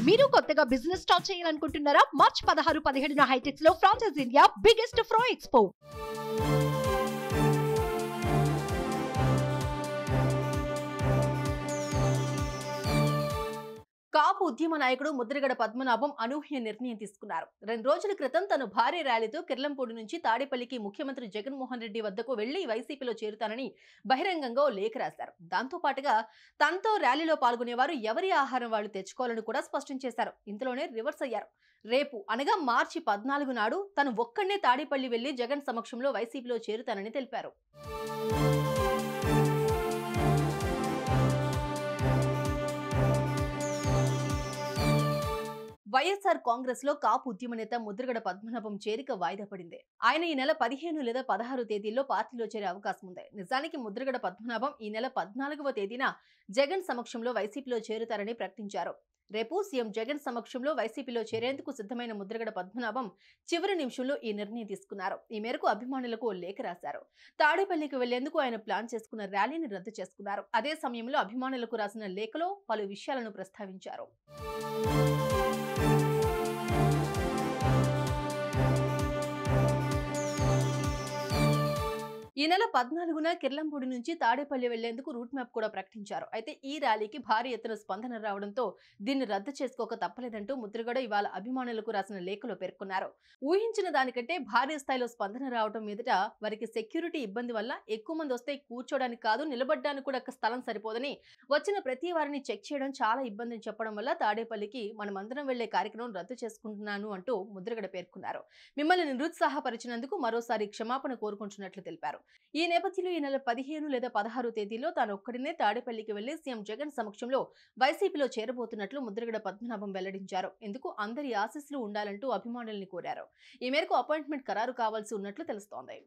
మీరు కొత్తగా business start చేయాలనుకుంటున్నారా? మార్చ్ 16, 17 హైటెక్స్ లో ఫ్రాన్సెస్ ఇండియా బిగ్గెస్ట్ ఫ్రో ఎక్స్పో. కాపు ఉద్యమ నాయకుడు ముద్రగడ పద్మనాభం అనూహ్య నిర్ణయం తీసుకున్నారు. 2 రోజుల క్రితం తను భారీ ర్యాలీతో కిర్లంపూడి నుంచి తాడేపల్లికి ముఖ్యమంత్రి జగన్మోహన్ రెడ్డి వద్దకు వెళ్లి వైసీపీలో చేరుతానని బహిరంగంగా ఓ లేఖ రాశారు. దాంతో పాటుగా తనతో ర్యాలీలో పాల్గొనేవారు ఎవరి ఆహారం వాళ్ళు తెచ్చుకోవాలని కూడా స్పష్టం చేశారు. ఇంతలోనే రివర్స్ అయ్యారు. రేపు అనగా మార్చి 14 నాడు తను ఒక్కడే తాడేపల్లి వెళ్లి జగన్ సమక్షంలో వైసీపీలో చేరుతానని తెలిపారు. వైఎస్ఆర్ కాంగ్రెస్ లో కాపు ఉద్యమ నేత ముద్రగడ పద్మనాభం చేరిక వాయిదా పడింది. ఆయన ఈ నెల 15 లేదా 16 తేదీల్లో పార్టీలో చేరే అవకాశం ఉంది. నిజానికి ముద్రగడ పద్మనాభం ఈ నెల 14వ తేదీన జగన్ సమక్షంలో వైసీపీలో చేరుతారని ప్రకటించారు. రేపు సీఎం జగన్ సమక్షంలో వైసీపీలో చేరేందుకు సిద్ధమైన ముద్రగడ పద్మనాభం చివరి నిమిషంలో ఈ నిర్ణయం తీసుకున్నారు. ఈ మేరకు అభిమానులకు ఓ లేఖ రాశారు. తాడేపల్లికి వెళ్లేందుకు ఆయన ప్లాన్ చేసుకున్న ర్యాలీని రద్దు చేసుకున్నారు. అదే సమయంలో అభిమానులకు రాసిన లేఖలో పలు విషయాలను ప్రస్తావించారు. ఈ నెల 14న కిర్లంపూడి నుంచి తాడేపల్లి వెళ్లేందుకు రూట్ మ్యాప్ కూడా ప్రకటించారు. అయితే ఈ ర్యాలీకి భారీ ఎత్తున స్పందన రావడంతో దీన్ని రద్దు చేసుకోక తప్పలేదంటూ ముద్రగడ ఇవాళ అభిమానులకు రాసిన లేఖలో పేర్కొన్నారు. ఊహించిన దానికంటే భారీ స్థాయిలో స్పందన రావడం మీదట వారికి సెక్యూరిటీ ఇబ్బంది వల్ల ఎక్కువ మంది వస్తే కూర్చోడానికి కాదు నిలబడ్డానికి కూడా స్థలం సరిపోదని, వచ్చిన ప్రతి వారిని చెక్ చేయడం చాలా ఇబ్బందిని చెప్పడం వల్ల తాడేపల్లికి మనమందరం వెళ్లే కార్యక్రమం రద్దు చేసుకుంటున్నాను అంటూ ముద్రగడ పేర్కొన్నారు. మిమ్మల్ని నిరుత్సాహపరిచినందుకు మరోసారి క్షమాపణ కోరుకుంటున్నట్లు తెలిపారు. ఈ నేపథ్యంలో ఈ నెల 15 లేదా 16 తేదీలో తాను ఒక్కడినే తాడేపల్లికి వెళ్లి సీఎం జగన్ సమక్షంలో వైసీపీలో చేరబోతున్నట్లు ముద్రగడ పద్మనాభం వెల్లడించారు. ఇందుకు అందరి ఆశీస్సులు ఉండాలంటూ అభిమానుల్ని కోరారు. ఈ మేరకు అపాయింట్మెంట్ ఖరారు కావాల్సి ఉన్నట్లు తెలుస్తోంది.